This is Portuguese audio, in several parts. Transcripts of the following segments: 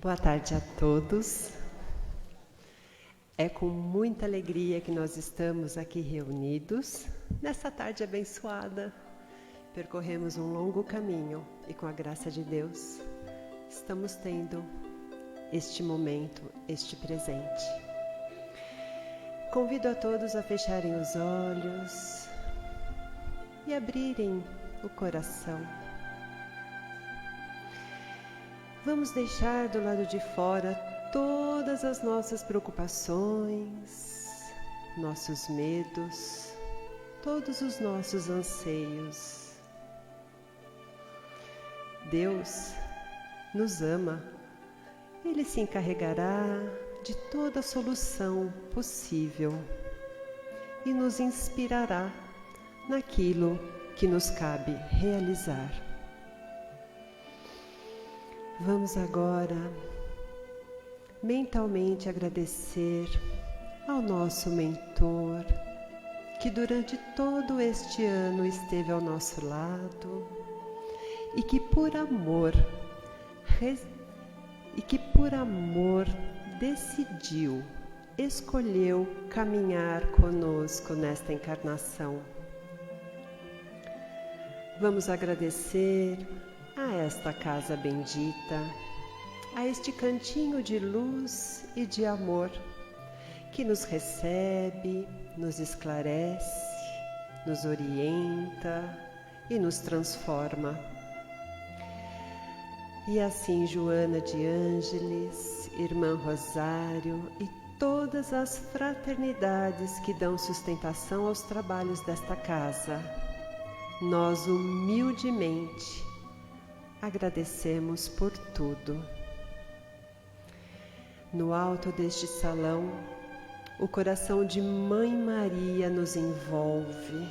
Boa tarde a todos. É com muita alegria que nós estamos aqui reunidos nessa tarde abençoada. Percorremos um longo caminho e com a graça de Deus estamos tendo este momento, este presente. Convido a todos a fecharem os olhos e abrirem o coração. Vamos deixar do lado de fora todas as nossas preocupações, nossos medos, todos os nossos anseios. Deus nos ama. Ele se encarregará de toda a solução possível e nos inspirará naquilo que nos cabe realizar. Vamos agora mentalmente agradecer ao nosso mentor que durante todo este ano esteve ao nosso lado e que por amor decidiu, escolheu caminhar conosco nesta encarnação. Vamos agradecer a esta casa bendita, a este cantinho de luz e de amor que nos recebe, nos esclarece, nos orienta e nos transforma. E assim Joana de Ângeles, Irmã Rosário e todas as fraternidades que dão sustentação aos trabalhos desta casa, nós humildemente agradecemos por tudo. No alto deste salão, o coração de Mãe Maria nos envolve.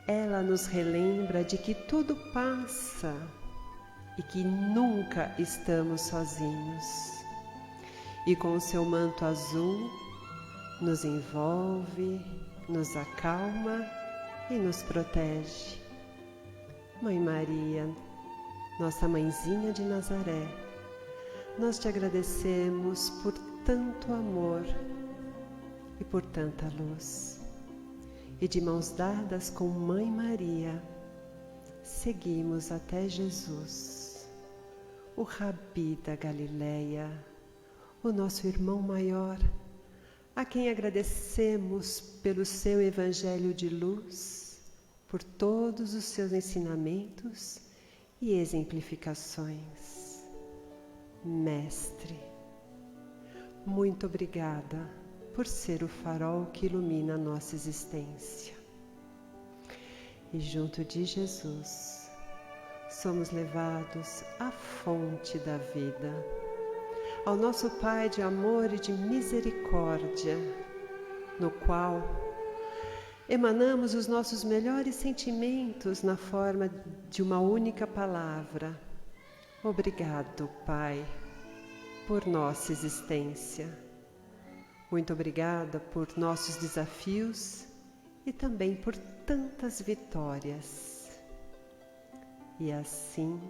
Ela nos relembra de que tudo passa e que nunca estamos sozinhos. E com o seu manto azul, nos envolve, nos acalma e nos protege. Mãe Maria, nossa mãezinha de Nazaré, nós te agradecemos por tanto amor e por tanta luz. E de mãos dadas com Mãe Maria, seguimos até Jesus, o Rabi da Galileia, o nosso irmão maior, a quem agradecemos pelo seu evangelho de luz, por todos os seus ensinamentos e exemplificações. Mestre, muito obrigada por ser o farol que ilumina a nossa existência. E junto de Jesus, somos levados à fonte da vida, ao nosso Pai de amor e de misericórdia, no qual emanamos os nossos melhores sentimentos na forma de uma única palavra. Obrigado, Pai, por nossa existência. Muito obrigada por nossos desafios e também por tantas vitórias. E assim,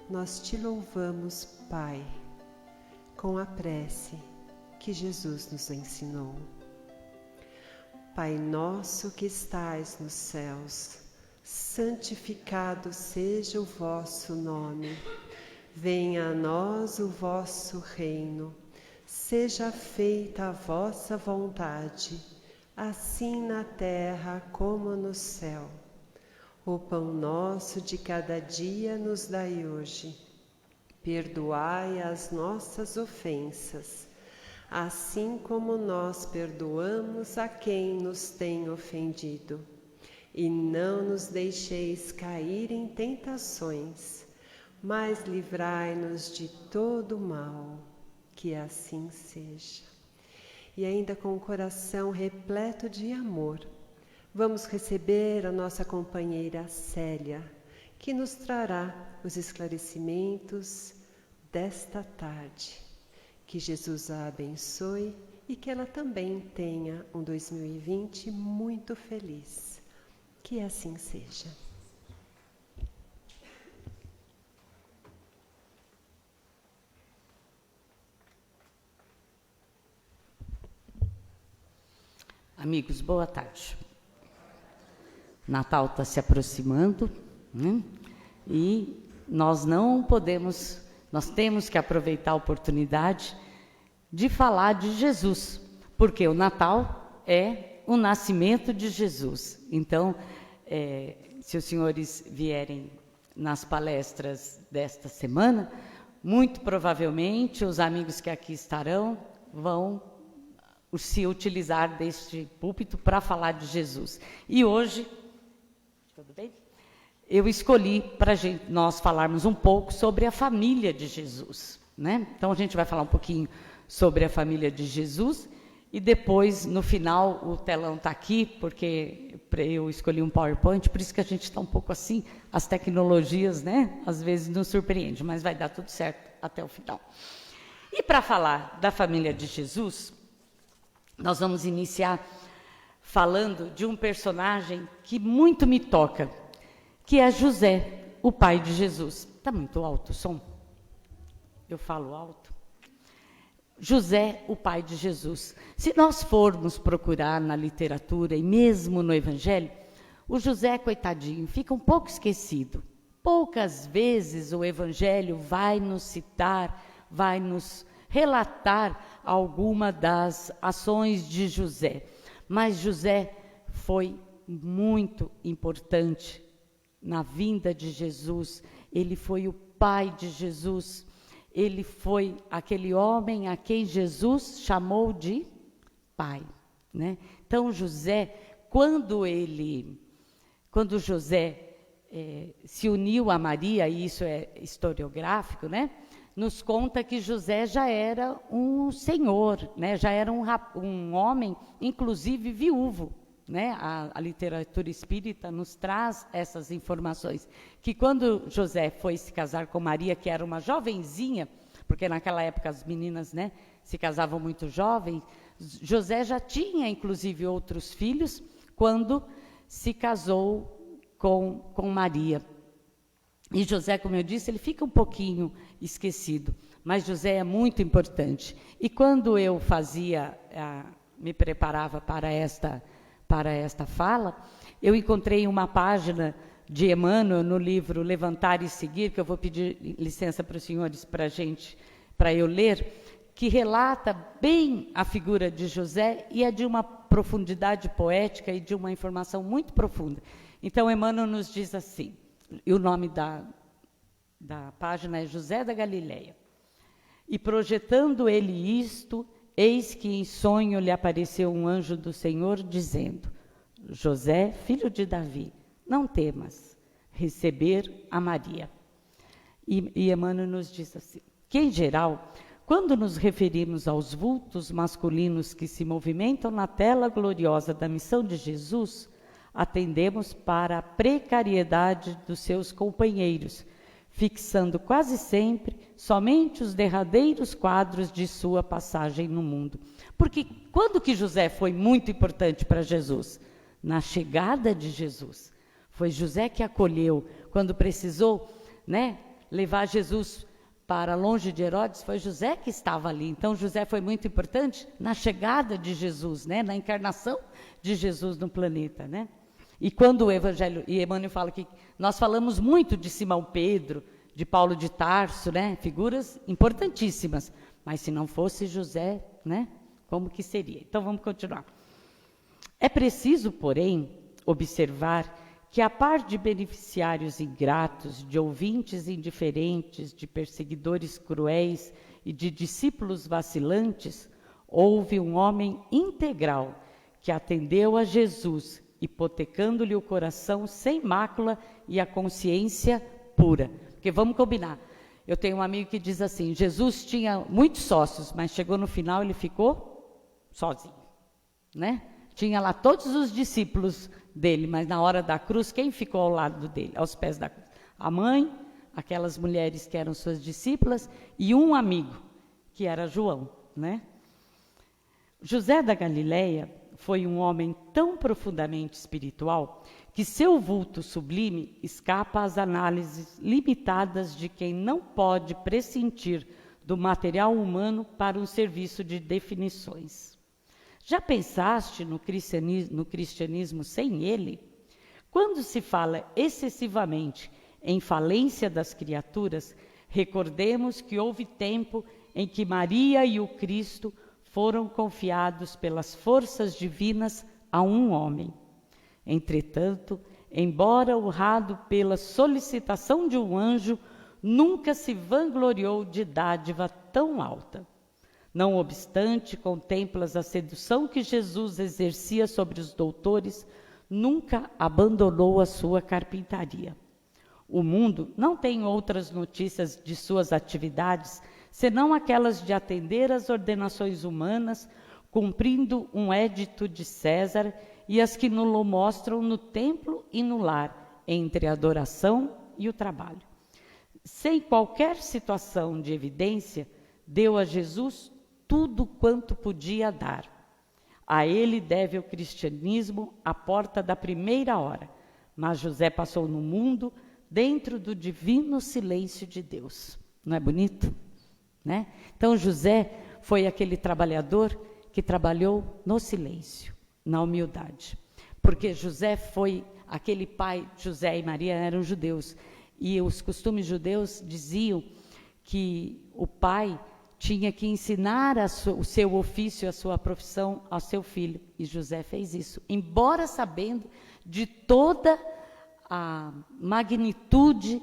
nós te louvamos, Pai, com a prece que Jesus nos ensinou. Pai nosso que estais nos céus, santificado seja o vosso nome. Venha a nós o vosso reino. Seja feita a vossa vontade, assim na terra como no céu. O pão nosso de cada dia nos dai hoje. Perdoai as nossas ofensas, assim como nós perdoamos a quem nos tem ofendido. E não nos deixeis cair em tentações, mas livrai-nos de todo mal. Que assim seja. E ainda com o coração repleto de amor, vamos receber a nossa companheira Célia, que nos trará os esclarecimentos desta tarde. Que Jesus a abençoe e que ela também tenha um 2020 muito feliz. Que assim seja. Amigos, boa tarde. Natal está se aproximando, né? E nós temos que aproveitar a oportunidade de falar de Jesus, porque o Natal é o nascimento de Jesus. Então, se os senhores vierem nas palestras desta semana, muito provavelmente os amigos que aqui estarão vão se utilizar deste púlpito para falar de Jesus. E hoje, tudo bem? Eu escolhi para nós falarmos um pouco sobre a família de Jesus, né? Então a gente vai falar um pouquinho sobre a família de Jesus e depois, no final, o telão está aqui, porque eu escolhi um PowerPoint, por isso que a gente está um pouco assim, as tecnologias, né? Às vezes nos surpreende, mas vai dar tudo certo até o final. E para falar da família de Jesus, nós vamos iniciar falando de um personagem que muito me toca, que é José, o pai de Jesus. Está muito alto o som? Eu falo alto? José, o pai de Jesus. Se nós formos procurar na literatura e mesmo no Evangelho, o José, coitadinho, fica um pouco esquecido. Poucas vezes o Evangelho vai nos citar, vai nos relatar alguma das ações de José. Mas José foi muito importante na vinda de Jesus. Ele foi o pai de Jesus. Ele foi aquele homem a quem Jesus chamou de pai, né? Então José, quando José se uniu a Maria, e isso é historiográfico, né? Nos conta que José já era um senhor, né? Já era um homem, inclusive viúvo, né? A literatura espírita nos traz essas informações, que quando José foi se casar com Maria, que era uma jovenzinha, porque naquela época as meninas, né, se casavam muito jovens, José já tinha inclusive outros filhos quando se casou com Maria. E José, como eu disse, ele fica um pouquinho esquecido, mas José é muito importante. E quando eu me preparava para esta fala, eu encontrei uma página de Emmanuel no livro Levantar e Seguir, que eu vou pedir licença para os senhores para eu ler, que relata bem a figura de José e é de uma profundidade poética e de uma informação muito profunda. Então, Emmanuel nos diz assim, e o nome da página é José da Galileia. E projetando ele isto, eis que em sonho lhe apareceu um anjo do Senhor, dizendo: José, filho de Davi, não temas receber a Maria. E Emmanuel nos diz assim, que em geral, quando nos referimos aos vultos masculinos que se movimentam na tela gloriosa da missão de Jesus, atendemos para a precariedade dos seus companheiros, fixando quase sempre somente os derradeiros quadros de sua passagem no mundo. Porque quando que José foi muito importante para Jesus? Na chegada de Jesus. Foi José que acolheu, quando precisou, né, levar Jesus para longe de Herodes, foi José que estava ali. Então José foi muito importante na chegada de Jesus, né, na encarnação de Jesus no planeta, né? E quando o Evangelho, e Emmanuel fala que nós falamos muito de Simão Pedro, de Paulo de Tarso, né, figuras importantíssimas, mas se não fosse José, né, como que seria? Então vamos continuar. É preciso, porém, observar que a par de beneficiários ingratos, de ouvintes indiferentes, de perseguidores cruéis e de discípulos vacilantes, houve um homem integral que atendeu a Jesus, hipotecando-lhe o coração sem mácula e a consciência pura. Porque vamos combinar, eu tenho um amigo que diz assim, Jesus tinha muitos sócios, mas chegou no final ele ficou sozinho, né? Tinha lá todos os discípulos dele, mas na hora da cruz, quem ficou ao lado dele, aos pés da cruz? A mãe, aquelas mulheres que eram suas discípulas, e um amigo, que era João, né? José da Galileia foi um homem tão profundamente espiritual que seu vulto sublime escapa às análises limitadas de quem não pode prescindir do material humano para um serviço de definições. Já pensaste no cristianismo sem ele? Quando se fala excessivamente em falência das criaturas, recordemos que houve tempo em que Maria e o Cristo foram confiados pelas forças divinas a um homem. Entretanto, embora honrado pela solicitação de um anjo, nunca se vangloriou de dádiva tão alta. Não obstante, contemplas a sedução que Jesus exercia sobre os doutores, nunca abandonou a sua carpintaria. O mundo não tem outras notícias de suas atividades, senão aquelas de atender às ordenações humanas, cumprindo um édito de César, e as que nos mostram no templo e no lar, entre a adoração e o trabalho. Sem qualquer situação de evidência, deu a Jesus tudo quanto podia dar. A ele deve o cristianismo a porta da primeira hora, mas José passou no mundo dentro do divino silêncio de Deus. Não é bonito? Né? Então José foi aquele trabalhador que trabalhou no silêncio, na humildade. Porque José foi aquele pai, José e Maria eram judeus, e os costumes judeus diziam que o pai tinha que ensinar o seu ofício, a sua profissão ao seu filho. E José fez isso, embora sabendo de toda a magnitude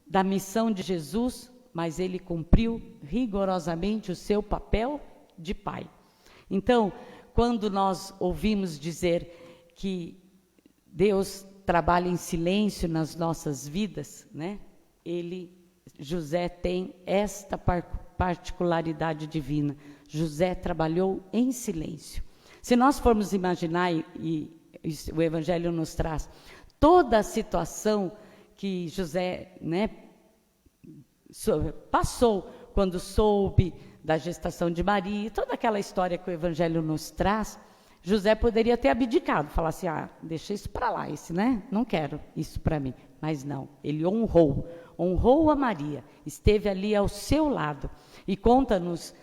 da missão de Jesus, mas ele cumpriu rigorosamente o seu papel de pai. Então, quando nós ouvimos dizer que Deus trabalha em silêncio nas nossas vidas, né? José tem esta particularidade divina. José trabalhou em silêncio. Se nós formos imaginar, e o Evangelho nos traz, toda a situação que José, né, passou quando soube da gestação de Maria, toda aquela história que o Evangelho nos traz, José poderia ter abdicado, falar assim, deixa isso para lá, né? Não quero isso para mim. Mas não, ele honrou a Maria, esteve ali ao seu lado. E conta-nos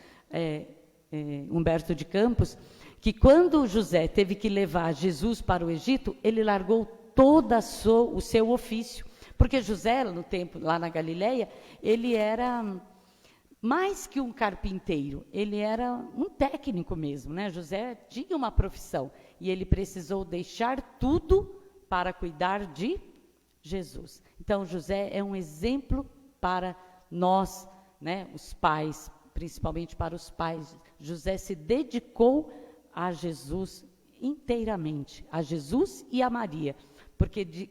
Humberto de Campos, que quando José teve que levar Jesus para o Egito, ele largou todo o seu ofício. Porque José, no tempo, lá na Galileia, ele era mais que um carpinteiro, ele era um técnico mesmo, né? José tinha uma profissão e ele precisou deixar tudo para cuidar de Jesus. Então, José é um exemplo para nós, né, os pais, principalmente para os pais. José se dedicou a Jesus inteiramente, a Jesus e a Maria, porque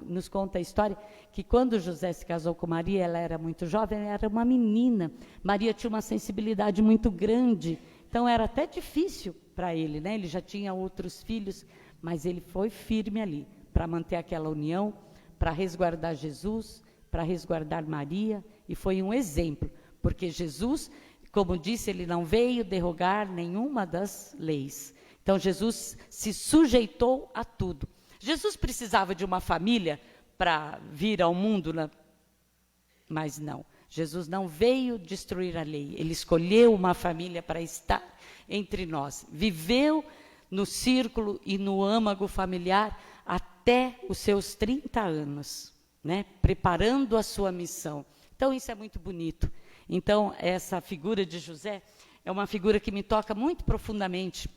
nos conta a história que quando José se casou com Maria, ela era muito jovem, ela era uma menina. Maria tinha uma sensibilidade muito grande, então era até difícil para ele, né? Ele já tinha outros filhos, mas ele foi firme ali para manter aquela união, para resguardar Jesus, para resguardar Maria, e foi um exemplo, porque Jesus, como disse, ele não veio derrogar nenhuma das leis. Então Jesus se sujeitou a tudo. Jesus precisava de uma família para vir ao mundo, né? Mas não. Jesus não veio destruir a lei. Ele escolheu uma família para estar entre nós. Viveu no círculo e no âmago familiar até os seus 30 anos, né? Preparando a sua missão. Então, isso é muito bonito. Então, essa figura de José é uma figura que me toca muito profundamente,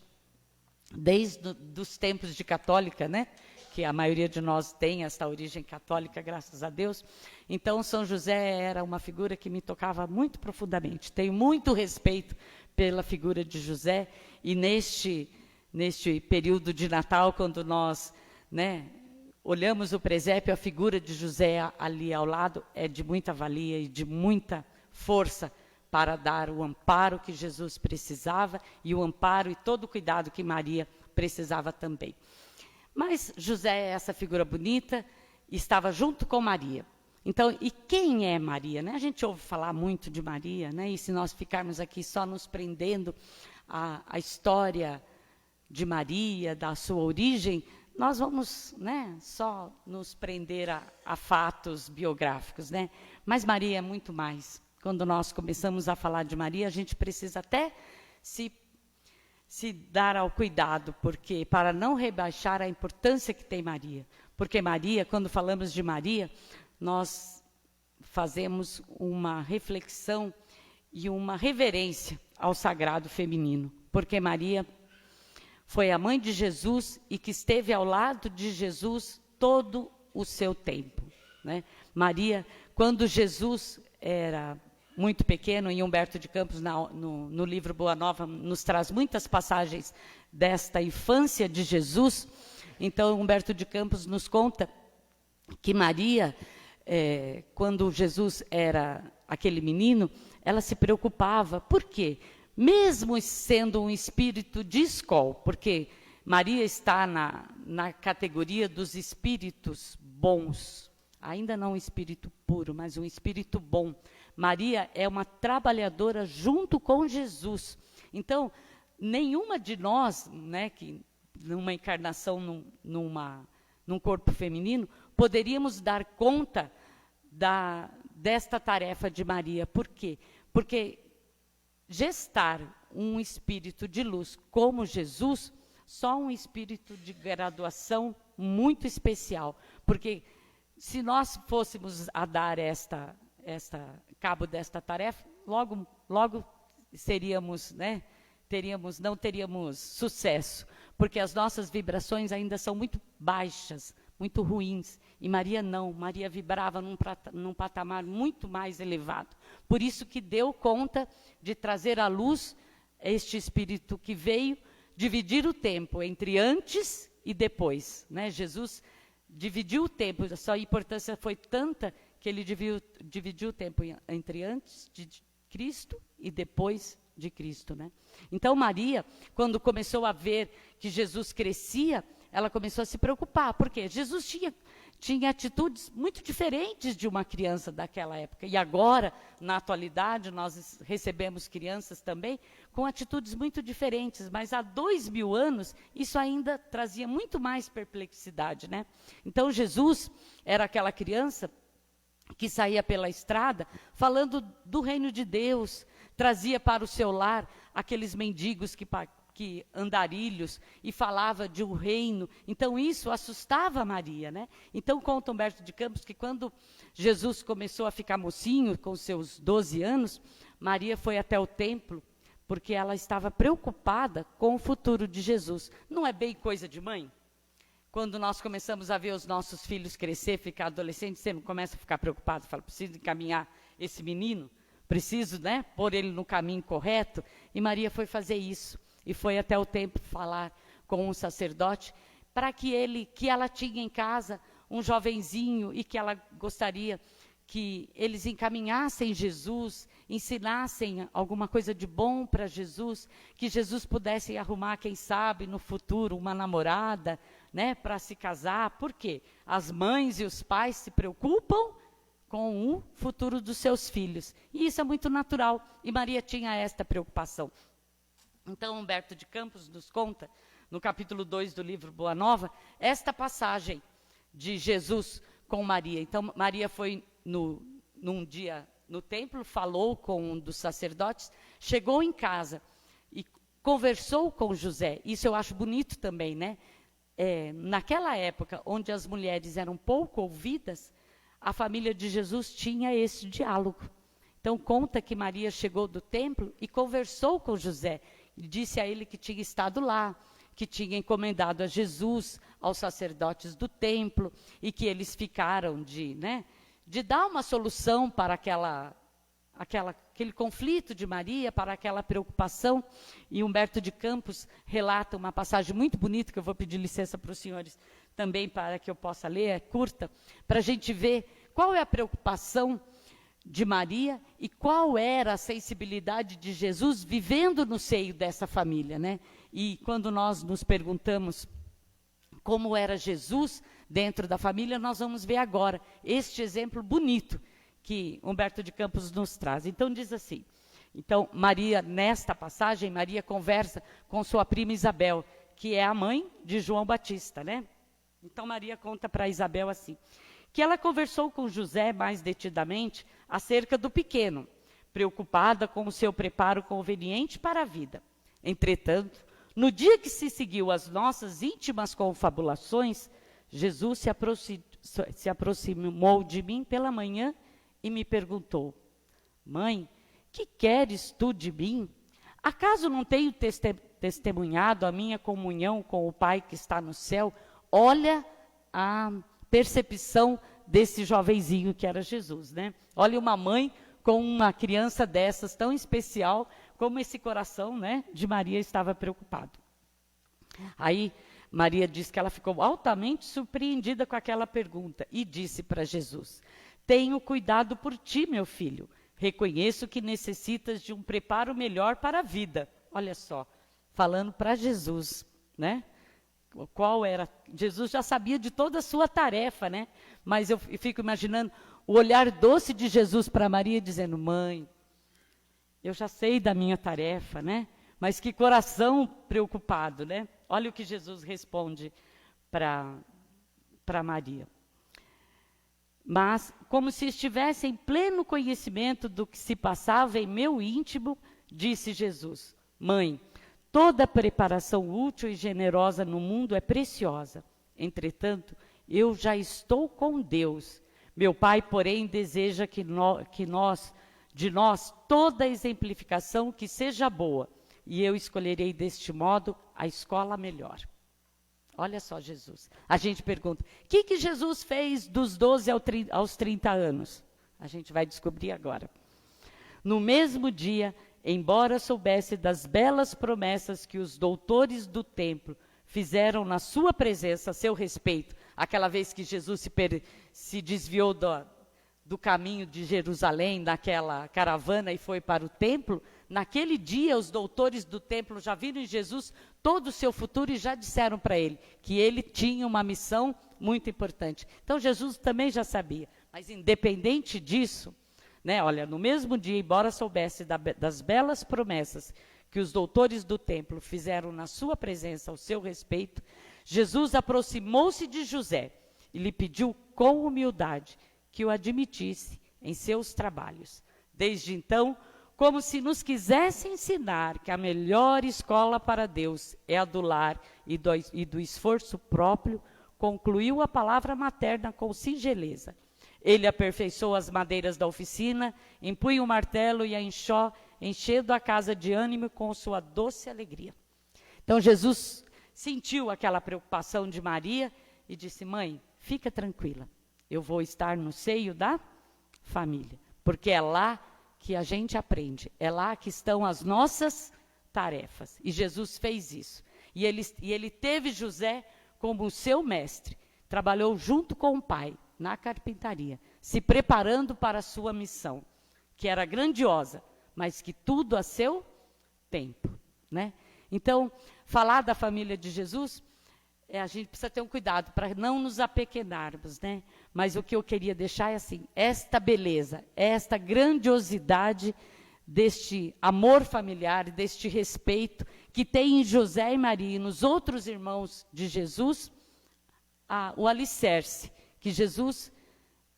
desde os tempos de católica, né? Que a maioria de nós tem essa origem católica, graças a Deus. Então, São José era uma figura que me tocava muito profundamente. Tenho muito respeito pela figura de José, e neste período de Natal, quando nós, né, olhamos o presépio, a figura de José ali ao lado é de muita valia e de muita força para dar o amparo que Jesus precisava, e o amparo e todo o cuidado que Maria precisava também. Mas José é essa figura bonita, estava junto com Maria. Então, e quem é Maria? Né? A gente ouve falar muito de Maria, né? E se nós ficarmos aqui só nos prendendo à história de Maria, da sua origem, nós vamos, né, só nos prender a fatos biográficos, né? Mas Maria é muito mais. Quando nós começamos a falar de Maria, a gente precisa até se se dar ao cuidado, porque para não rebaixar a importância que tem Maria. Porque Maria, quando falamos de Maria, nós fazemos uma reflexão e uma reverência ao sagrado feminino. Porque Maria foi a mãe de Jesus e que esteve ao lado de Jesus todo o seu tempo, né? Maria, quando Jesus era muito pequeno, e Humberto de Campos, no livro Boa Nova, nos traz muitas passagens desta infância de Jesus. Então, Humberto de Campos nos conta que Maria, quando Jesus era aquele menino, ela se preocupava. Por quê? Mesmo sendo um espírito de escola, porque Maria está na categoria dos espíritos bons, ainda não um espírito puro, mas um espírito bom. Maria é uma trabalhadora junto com Jesus. Então, nenhuma de nós, né, que numa encarnação num corpo feminino, poderíamos dar conta desta tarefa de Maria. Por quê? Porque gestar um espírito de luz como Jesus, só um espírito de graduação muito especial. Porque se nós fôssemos a dar cabo desta tarefa, logo seríamos, né, não teríamos sucesso, porque as nossas vibrações ainda são muito baixas, muito ruins. E Maria não, Maria vibrava num patamar muito mais elevado. Por isso que deu conta de trazer à luz este espírito que veio dividir o tempo entre antes e depois, né? Jesus dividiu o tempo, a sua importância foi tanta que ele dividiu o tempo entre antes de Cristo e depois de Cristo, né? Então Maria, quando começou a ver que Jesus crescia, ela começou a se preocupar, porque Jesus tinha atitudes muito diferentes de uma criança daquela época. E agora, na atualidade, nós recebemos crianças também com atitudes muito diferentes. Mas há 2000 anos, isso ainda trazia muito mais perplexidade, né? Então, Jesus era aquela criança que saía pela estrada falando do reino de Deus, trazia para o seu lar aqueles mendigos que andarilhos, e falava de um reino. Então isso assustava Maria, né? Então conta Humberto de Campos que quando Jesus começou a ficar mocinho, com seus 12 anos, Maria foi até o templo, porque ela estava preocupada com o futuro de Jesus. Não é bem coisa de mãe? Quando nós começamos a ver os nossos filhos crescer, ficar adolescentes, você não começa a ficar preocupado, fala, preciso encaminhar esse menino, preciso, né, pôr ele no caminho correto. E Maria foi fazer isso. E foi até o templo falar com um sacerdote para que ela tinha em casa um jovenzinho e que ela gostaria que eles encaminhassem Jesus, ensinassem alguma coisa de bom para Jesus, que Jesus pudesse arrumar, quem sabe, no futuro, uma namorada, né, para se casar. Por quê? As mães e os pais se preocupam com o futuro dos seus filhos. E isso é muito natural. E Maria tinha esta preocupação. Então, Humberto de Campos nos conta, no capítulo 2 do livro Boa Nova, esta passagem de Jesus com Maria. Então, Maria foi num dia no templo, falou com um dos sacerdotes, chegou em casa e conversou com José. Isso eu acho bonito também, né? Naquela época, onde as mulheres eram pouco ouvidas, a família de Jesus tinha esse diálogo. Então, conta que Maria chegou do templo e conversou com José. E disse a ele que tinha estado lá, que tinha encomendado a Jesus, aos sacerdotes do templo, e que eles ficaram de dar uma solução para aquele conflito de Maria, para aquela preocupação. E Humberto de Campos relata uma passagem muito bonita, que eu vou pedir licença para os senhores também, para que eu possa ler, é curta, para a gente ver qual é a preocupação de Maria e qual era a sensibilidade de Jesus vivendo no seio dessa família, né? E quando nós nos perguntamos como era Jesus dentro da família, nós vamos ver agora este exemplo bonito que Humberto de Campos nos traz. Então diz assim, então Maria, nesta passagem, Maria conversa com sua prima Isabel, que é a mãe de João Batista, né? Então Maria conta para Isabel assim, que ela conversou com José mais detidamente acerca do pequeno, preocupada com o seu preparo conveniente para a vida. Entretanto, No dia que se seguiu as nossas íntimas confabulações, Jesus se aproximou de mim pela manhã e me perguntou: Mãe, que queres tu de mim? Acaso não tenho testemunhado a minha comunhão com o Pai que está no céu? Olha a percepção desse jovenzinho que era Jesus, né? Olha uma mãe com uma criança dessas tão especial, como esse coração, né, de Maria estava preocupado. Aí Maria diz que ela ficou altamente surpreendida com aquela pergunta e disse para Jesus: Tenho cuidado por ti, meu filho. Reconheço que necessitas de um preparo melhor para a vida. Olha só, falando para Jesus, né? Qual era? Jesus já sabia de toda a sua tarefa, né? Mas eu fico imaginando o olhar doce de Jesus para Maria, dizendo: Mãe, eu já sei da minha tarefa, né? Mas que coração preocupado, né? Olha o que Jesus responde para Maria. Mas, como se estivesse em pleno conhecimento do que se passava em meu íntimo, disse Jesus: Mãe, toda preparação útil e generosa no mundo é preciosa. Entretanto, eu já estou com Deus. Meu Pai, porém, deseja de nós toda exemplificação que seja boa, e eu escolherei deste modo a escola melhor. Olha só Jesus. A gente pergunta: o que Jesus fez dos 12 aos 30 anos? A gente vai descobrir agora. No mesmo dia, embora soubesse das belas promessas que os doutores do templo fizeram na sua presença a seu respeito, aquela vez que Jesus se desviou do caminho de Jerusalém, naquela caravana, e foi para o templo, naquele dia os doutores do templo já viram em Jesus todo o seu futuro e já disseram para ele que ele tinha uma missão muito importante. Então Jesus também já sabia, mas independente disso, né, olha, no mesmo dia, embora soubesse das belas promessas que os doutores do templo fizeram na sua presença ao seu respeito, Jesus aproximou-se de José e lhe pediu com humildade que o admitisse em seus trabalhos. Desde então, como se nos quisesse ensinar que a melhor escola para Deus é a do lar e do esforço próprio, concluiu a palavra materna com singeleza. Ele aperfeiçoou as madeiras da oficina, empunha o martelo e a enxó, enchendo a casa de ânimo com sua doce alegria. Então Jesus sentiu aquela preocupação de Maria e disse: Mãe, fica tranquila, eu vou estar no seio da família, porque é lá que a gente aprende, é lá que estão as nossas tarefas. E Jesus fez isso. E ele teve José como o seu mestre, trabalhou junto com o pai na carpintaria, se preparando para a sua missão, que era grandiosa, mas que tudo a seu tempo, né? Então, falar da família de Jesus, a gente precisa ter um cuidado para não nos apequenarmos, né? Mas o que eu queria deixar é assim: esta beleza, esta grandiosidade deste amor familiar, deste respeito que tem em José e Maria e nos outros irmãos de Jesus, o alicerce que Jesus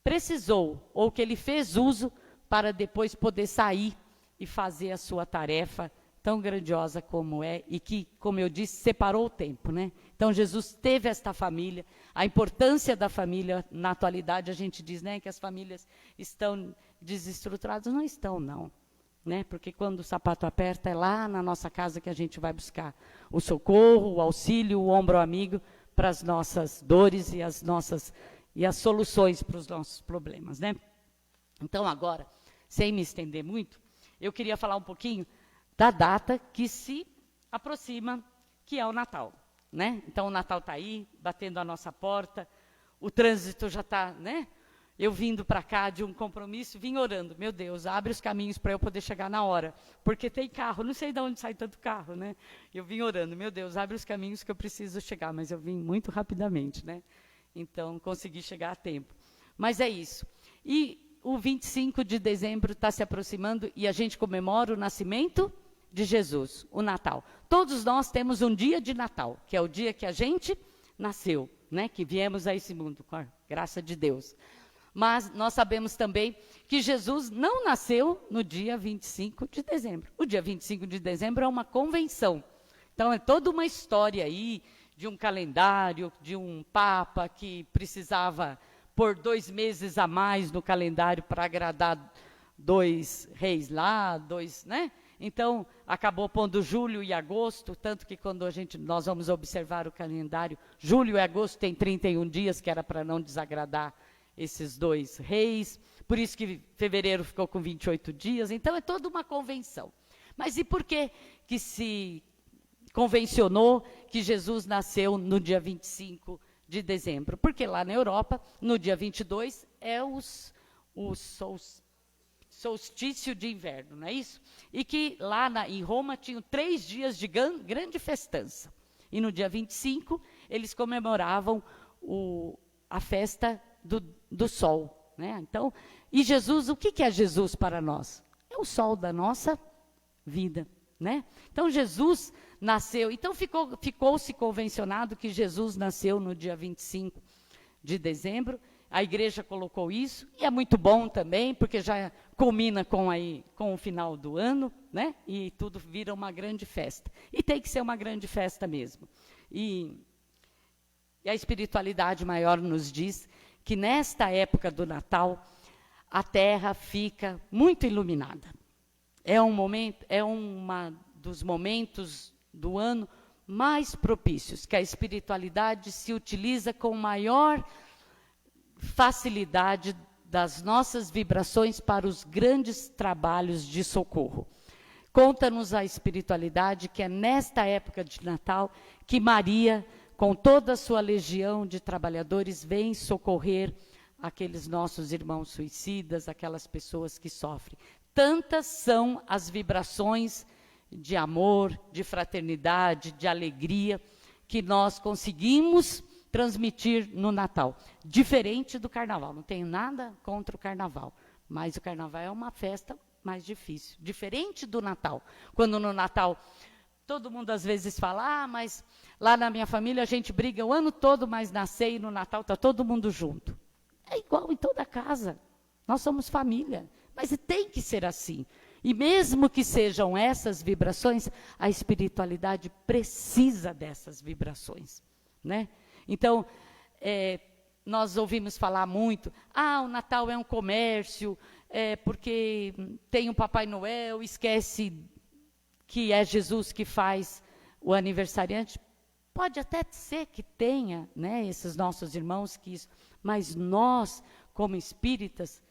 precisou, ou que ele fez uso para depois poder sair e fazer a sua tarefa tão grandiosa como é, e que, como eu disse, separou o tempo, né? Então Jesus teve esta família, a importância da família. Na atualidade a gente diz, né, que as famílias estão desestruturadas. Não estão, não, né? Porque quando o sapato aperta, é lá na nossa casa que a gente vai buscar o socorro, o auxílio, o ombro amigo para as nossas dores e as soluções para os nossos problemas, né? Então agora, sem me estender muito, eu queria falar um pouquinho da data que se aproxima, que é o Natal, né? Então o Natal está aí, batendo a nossa porta, o trânsito já está, né? Eu vindo para cá de um compromisso, vim orando: meu Deus, abre os caminhos para eu poder chegar na hora, porque tem carro, não sei de onde sai tanto carro, né? Eu vim orando: meu Deus, abre os caminhos que eu preciso chegar, mas eu vim muito rapidamente, né? Então consegui chegar a tempo. Mas é isso. E o 25 de dezembro está se aproximando e a gente comemora o nascimento de Jesus, o Natal. Todos nós temos um dia de Natal, que é o dia que a gente nasceu, né? Que viemos a esse mundo, com a graça de Deus. Mas nós sabemos também que Jesus não nasceu no dia 25 de dezembro. O dia 25 de dezembro é uma convenção Então, é toda uma história aí de um calendário, de um papa que precisava pôr 2 meses a mais no calendário para agradar 2 reis lá, 2, né? Então, acabou pondo julho e agosto, tanto que quando nós vamos observar o calendário, julho e agosto tem 31 dias, que era para não desagradar esses 2 reis, por isso que fevereiro ficou com 28 dias, então é toda uma convenção. Mas e por que se convencionou que Jesus nasceu no dia 25 de dezembro? Porque lá na Europa, no dia 22, é o solstício de inverno, não é isso? E que lá em Roma tinham 3 dias de grande festança. E no dia 25, eles comemoravam a festa do sol, né? Então, e Jesus, o que é Jesus para nós? É o sol da nossa vida, né? Então, Jesus nasceu, então ficou-se convencionado que Jesus nasceu no dia 25 de dezembro, a igreja colocou isso, e é muito bom também, porque já culmina com o final do ano, né? E tudo vira uma grande festa. E tem que ser uma grande festa mesmo. E a espiritualidade maior nos diz que nesta época do Natal, a terra fica muito iluminada. É um dos momentos do ano mais propícios, que a espiritualidade se utiliza com maior facilidade das nossas vibrações para os grandes trabalhos de socorro. Conta-nos a espiritualidade que é nesta época de Natal que Maria, com toda a sua legião de trabalhadores, vem socorrer aqueles nossos irmãos suicidas, aquelas pessoas que sofrem. Tantas são as vibrações de amor, de fraternidade, de alegria, que nós conseguimos transmitir no Natal. Diferente do Carnaval, não tenho nada contra o Carnaval, mas o Carnaval é uma festa mais difícil. Diferente do Natal, quando no Natal todo mundo às vezes fala, mas lá na minha família a gente briga o ano todo, mas na ceia e no Natal está todo mundo junto. É igual em toda casa, nós somos família, mas tem que ser assim. E mesmo que sejam essas vibrações, a espiritualidade precisa dessas vibrações, né? Então, nós ouvimos falar muito, o Natal é um comércio, porque tem um Papai Noel, esquece que é Jesus que faz o aniversariante. Pode até ser que tenha, né, esses nossos irmãos, mas nós, como espíritas,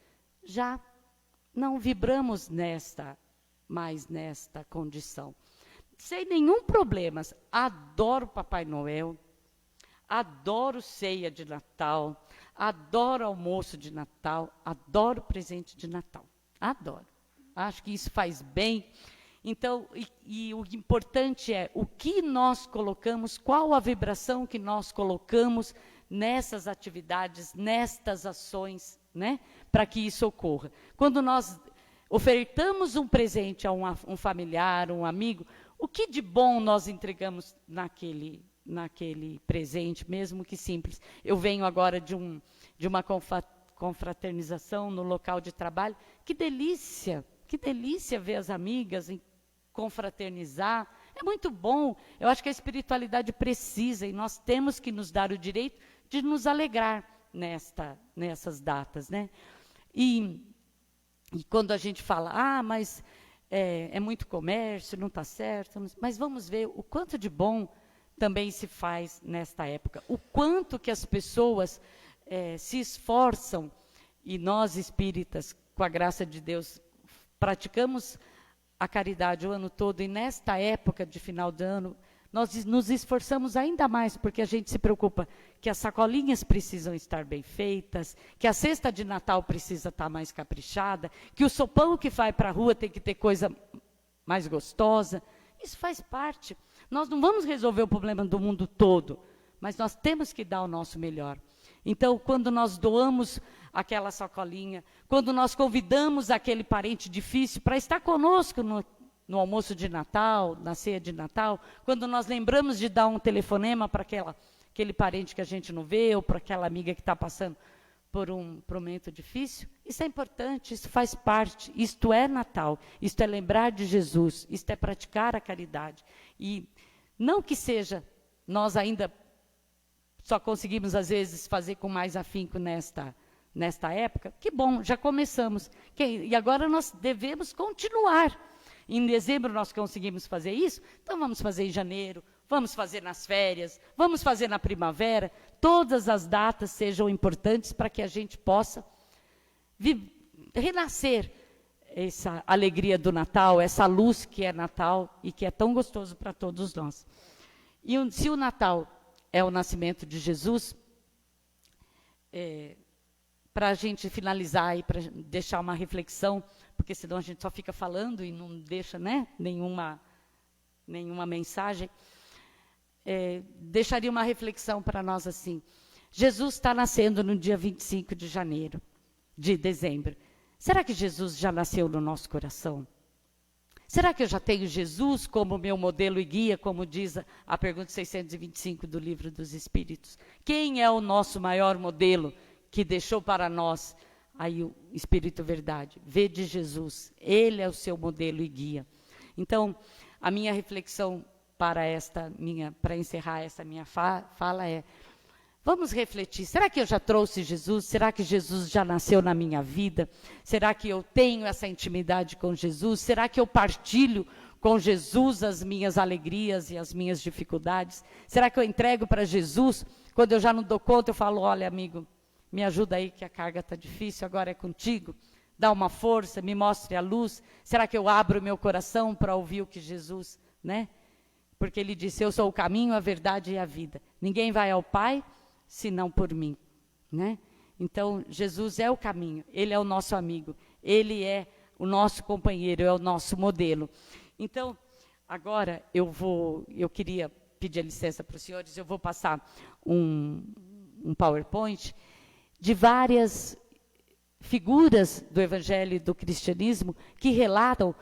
já não vibramos mais nesta condição. Sem nenhum problema, adoro Papai Noel, adoro ceia de Natal, adoro almoço de Natal, adoro presente de Natal, adoro. Acho que isso faz bem. Então, e o importante é o que nós colocamos, qual a vibração que nós colocamos nessas atividades, nestas ações, né, para que isso ocorra. Quando nós ofertamos um presente a um familiar, um amigo, o que de bom nós entregamos naquele presente, mesmo que simples. Eu venho agora de uma confraternização no local de trabalho. Que delícia ver as amigas confraternizar. É muito bom. Eu acho que a espiritualidade precisa, e nós temos que nos dar o direito de nos alegrar nessas datas, né? E quando a gente fala, mas é muito comércio, não está certo, mas vamos ver o quanto de bom também se faz nesta época, o quanto que as pessoas se esforçam, e nós espíritas, com a graça de Deus, praticamos a caridade o ano todo, e nesta época de final de ano, nós nos esforçamos ainda mais, porque a gente se preocupa que as sacolinhas precisam estar bem feitas, que a cesta de Natal precisa estar mais caprichada, que o sopão que vai para a rua tem que ter coisa mais gostosa. Isso faz parte. Nós não vamos resolver o problema do mundo todo, mas nós temos que dar o nosso melhor. Então, quando nós doamos aquela sacolinha, quando nós convidamos aquele parente difícil para estar conosco no almoço de Natal, na ceia de Natal, quando nós lembramos de dar um telefonema para aquele parente que a gente não vê, ou para aquela amiga que está passando por um momento difícil, isso é importante, isso faz parte, isto é Natal, isto é lembrar de Jesus, isto é praticar a caridade. E Não que seja, nós ainda só conseguimos às vezes fazer com mais afinco nesta época, que bom, já começamos. E agora nós devemos continuar. Em dezembro nós conseguimos fazer isso, então vamos fazer em janeiro, vamos fazer nas férias, vamos fazer na primavera. Todas as datas sejam importantes para que a gente possa renascer essa alegria do Natal, essa luz que é Natal e que é tão gostoso para todos nós. E se o Natal é o nascimento de Jesus, para a gente finalizar e para deixar uma reflexão, porque senão a gente só fica falando e não deixa, né, nenhuma mensagem, deixaria uma reflexão para nós assim. Jesus está nascendo no dia 25 de dezembro. Será que Jesus já nasceu no nosso coração? Será que eu já tenho Jesus como meu modelo e guia, como diz a pergunta 625 do Livro dos Espíritos? Quem é o nosso maior modelo que deixou para nós aí o Espírito Verdade? Vede Jesus, Ele é o seu modelo e guia. Então, a minha reflexão para encerrar essa minha fala é: vamos refletir, será que eu já trouxe Jesus? Será que Jesus já nasceu na minha vida? Será que eu tenho essa intimidade com Jesus? Será que eu partilho com Jesus as minhas alegrias e as minhas dificuldades? Será que eu entrego para Jesus? Quando eu já não dou conta, eu falo: olha, amigo, me ajuda aí que a carga está difícil, agora é contigo. Dá uma força, me mostre a luz. Será que eu abro meu coração para ouvir o que Jesus, né? Porque ele disse: eu sou o caminho, a verdade e a vida. Ninguém vai ao Pai senão por mim, né? Então, Jesus é o caminho, Ele é o nosso amigo, Ele é o nosso companheiro, é o nosso modelo. Então, agora eu queria pedir licença para os senhores, eu vou passar um PowerPoint de várias figuras do Evangelho e do cristianismo que relatam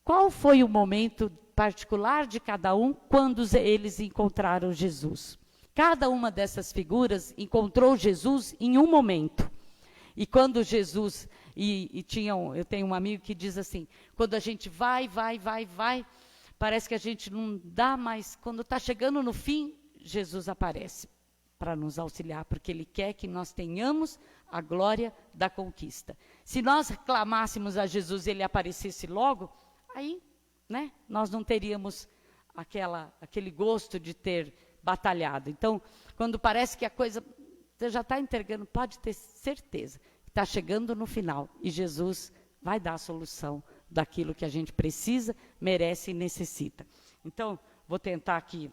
qual foi o momento particular de cada um quando eles encontraram Jesus. Cada uma dessas figuras encontrou Jesus em um momento. E quando Jesus... eu tenho um amigo que diz assim, quando a gente vai, parece que a gente não dá mais. Quando está chegando no fim, Jesus aparece para nos auxiliar, porque Ele quer que nós tenhamos a glória da conquista. Se nós clamássemos a Jesus e Ele aparecesse logo, aí, né, nós não teríamos aquele gosto de ter batalhado. Então, quando parece que a coisa você já está entregando, pode ter certeza que está chegando no final e Jesus vai dar a solução daquilo que a gente precisa, merece e necessita. Então, vou tentar aqui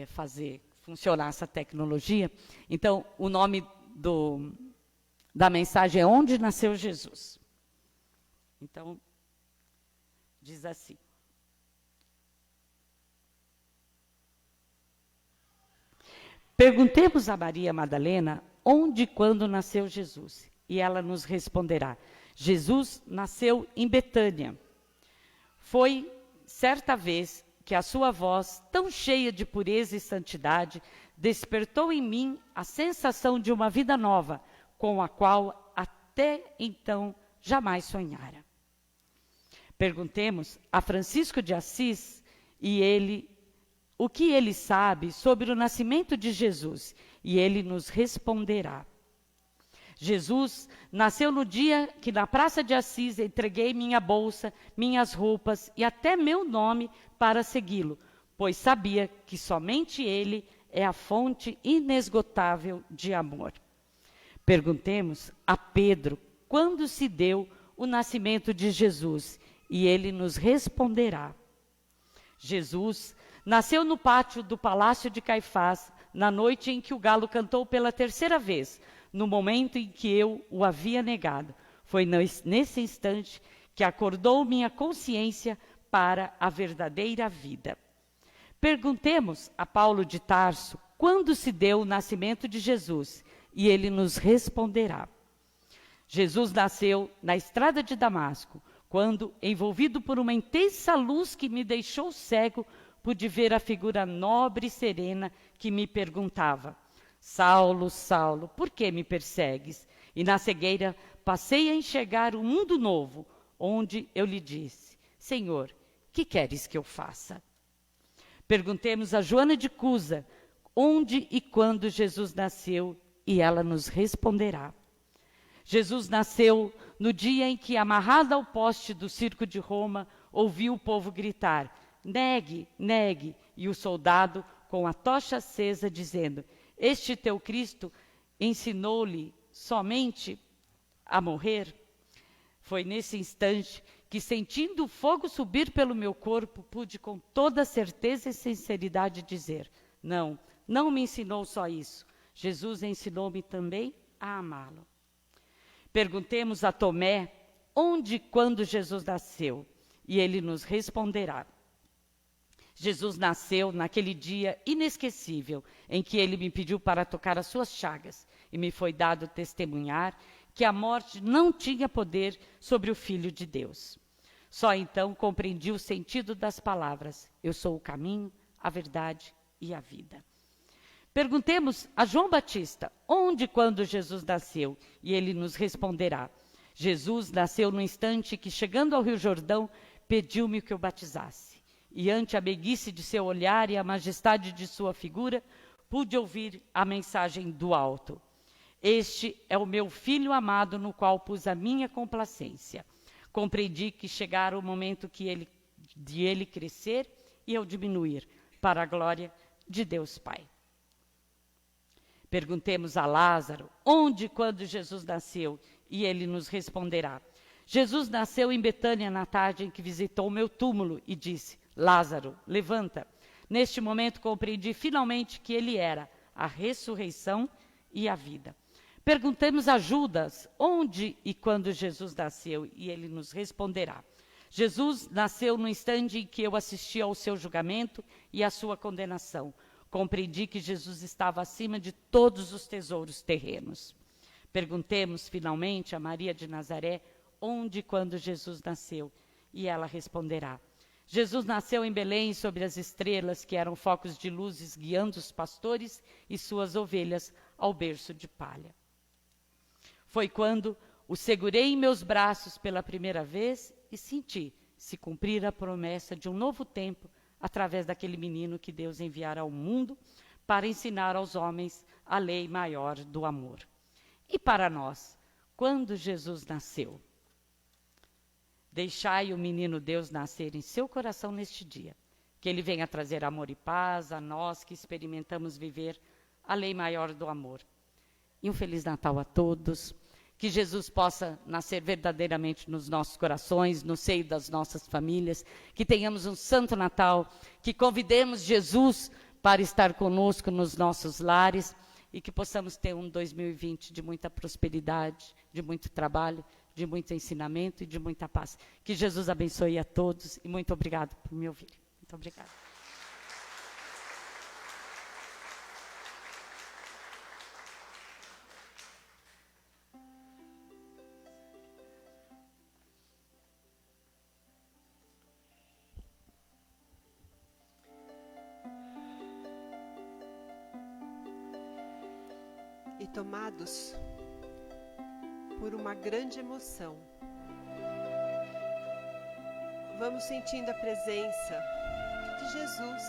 fazer funcionar essa tecnologia. Então, o nome da mensagem é Onde Nasceu Jesus. Então, diz assim: perguntemos a Maria Madalena onde e quando nasceu Jesus. E ela nos responderá: Jesus nasceu em Betânia. Foi certa vez que a sua voz, tão cheia de pureza e santidade, despertou em mim a sensação de uma vida nova, com a qual até então jamais sonhara. Perguntemos a Francisco de Assis o que ele sabe sobre o nascimento de Jesus, e ele nos responderá. Jesus nasceu no dia que na Praça de Assis entreguei minha bolsa, minhas roupas e até meu nome para segui-lo, pois sabia que somente ele é a fonte inesgotável de amor. Perguntemos a Pedro quando se deu o nascimento de Jesus, e ele nos responderá. Jesus nasceu no pátio do Palácio de Caifás, na noite em que o galo cantou pela terceira vez, no momento em que eu o havia negado. Foi nesse instante que acordou minha consciência para a verdadeira vida. Perguntemos a Paulo de Tarso quando se deu o nascimento de Jesus, e ele nos responderá. Jesus nasceu na estrada de Damasco, quando, envolvido por uma intensa luz que me deixou cego, pude ver a figura nobre e serena que me perguntava: Saulo, Saulo, por que me persegues? E na cegueira passei a enxergar um mundo novo, onde eu lhe disse: Senhor, que queres que eu faça? Perguntemos a Joana de Cusa onde e quando Jesus nasceu, e ela nos responderá. Jesus nasceu no dia em que, amarrado ao poste do circo de Roma, ouviu o povo gritar: negue, negue, e o soldado, com a tocha acesa, dizendo: este teu Cristo ensinou-lhe somente a morrer? Foi nesse instante que, sentindo o fogo subir pelo meu corpo, pude com toda certeza e sinceridade dizer: não, não me ensinou só isso. Jesus ensinou-me também a amá-lo. Perguntemos a Tomé onde e quando Jesus nasceu, e ele nos responderá. Jesus nasceu naquele dia inesquecível em que ele me pediu para tocar as suas chagas, e me foi dado testemunhar que a morte não tinha poder sobre o Filho de Deus. Só então compreendi o sentido das palavras: eu sou o caminho, a verdade e a vida. Perguntemos a João Batista onde e quando Jesus nasceu, e ele nos responderá. Jesus nasceu no instante que, chegando ao Rio Jordão, pediu-me que o batizasse. E ante a meiguice de seu olhar e a majestade de sua figura, pude ouvir a mensagem do alto: este é o meu filho amado, no qual pus a minha complacência. Compreendi que chegara o momento de ele crescer e eu diminuir, para a glória de Deus Pai. Perguntemos a Lázaro onde e quando Jesus nasceu, e ele nos responderá. Jesus nasceu em Betânia na tarde em que visitou o meu túmulo e disse: Lázaro, levanta. Neste momento compreendi finalmente que ele era a ressurreição e a vida. Perguntemos a Judas onde e quando Jesus nasceu, e ele nos responderá. Jesus nasceu no instante em que eu assisti ao seu julgamento e à sua condenação. Compreendi que Jesus estava acima de todos os tesouros terrenos. Perguntemos finalmente a Maria de Nazaré onde e quando Jesus nasceu, e ela responderá. Jesus nasceu em Belém sob as estrelas, que eram focos de luzes guiando os pastores e suas ovelhas ao berço de palha. Foi quando o segurei em meus braços pela primeira vez e senti se cumprir a promessa de um novo tempo através daquele menino que Deus enviara ao mundo para ensinar aos homens a lei maior do amor. E para nós, quando Jesus nasceu? Deixai o menino Deus nascer em seu coração neste dia, que ele venha trazer amor e paz a nós que experimentamos viver a lei maior do amor. E um Feliz Natal a todos, que Jesus possa nascer verdadeiramente nos nossos corações, no seio das nossas famílias, que tenhamos um Santo Natal, que convidemos Jesus para estar conosco nos nossos lares e que possamos ter um 2020 de muita prosperidade, de muito trabalho, de muito ensinamento e de muita paz. Que Jesus abençoe a todos e muito obrigado por me ouvir. Muito obrigada. E tomados por uma grande emoção, vamos sentindo a presença de Jesus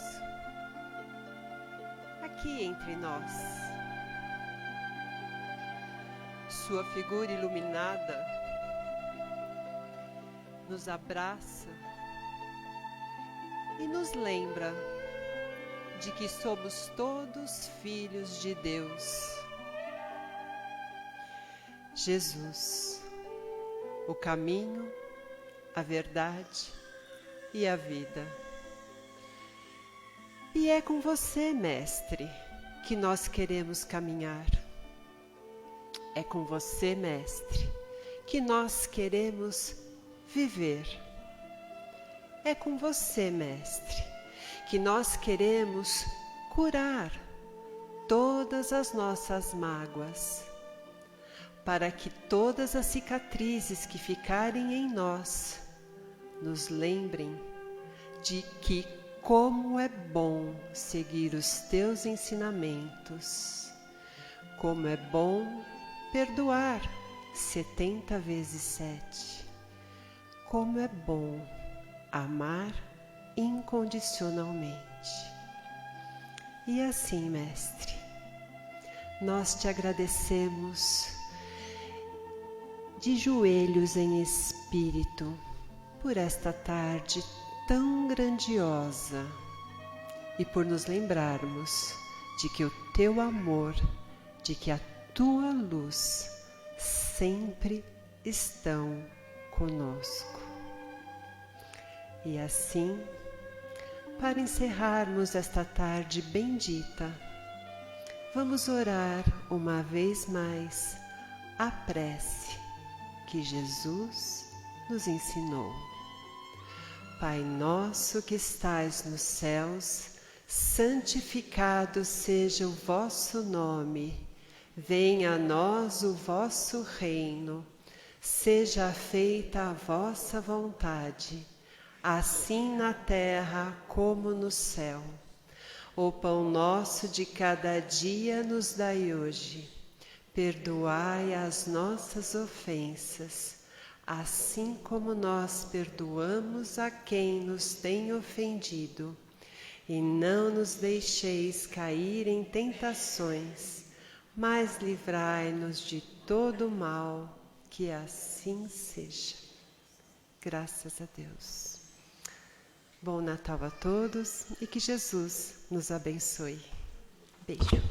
aqui entre nós. Sua figura iluminada nos abraça e nos lembra de que somos todos filhos de Deus. Jesus, o caminho, a verdade e a vida. E é com você, Mestre, que nós queremos caminhar. É com você, Mestre, que nós queremos viver. É com você, Mestre, que nós queremos curar todas as nossas mágoas, para que todas as cicatrizes que ficarem em nós nos lembrem de que como é bom seguir os teus ensinamentos, como é bom perdoar 70 vezes 7, como é bom amar incondicionalmente. E assim, Mestre, nós te agradecemos de joelhos em espírito por esta tarde tão grandiosa e por nos lembrarmos de que o teu amor, de que a tua luz sempre estão conosco. E assim, para encerrarmos esta tarde bendita, vamos orar uma vez mais a prece que Jesus nos ensinou. Pai nosso que estais nos céus, santificado seja o vosso nome. Venha a nós o vosso reino. Seja feita a vossa vontade, assim na terra como no céu. O pão nosso de cada dia nos dai hoje. Perdoai as nossas ofensas, assim como nós perdoamos a quem nos tem ofendido. E não nos deixeis cair em tentações, mas livrai-nos de todo o mal, que assim seja. Graças a Deus. Bom Natal a todos e que Jesus nos abençoe. Beijo.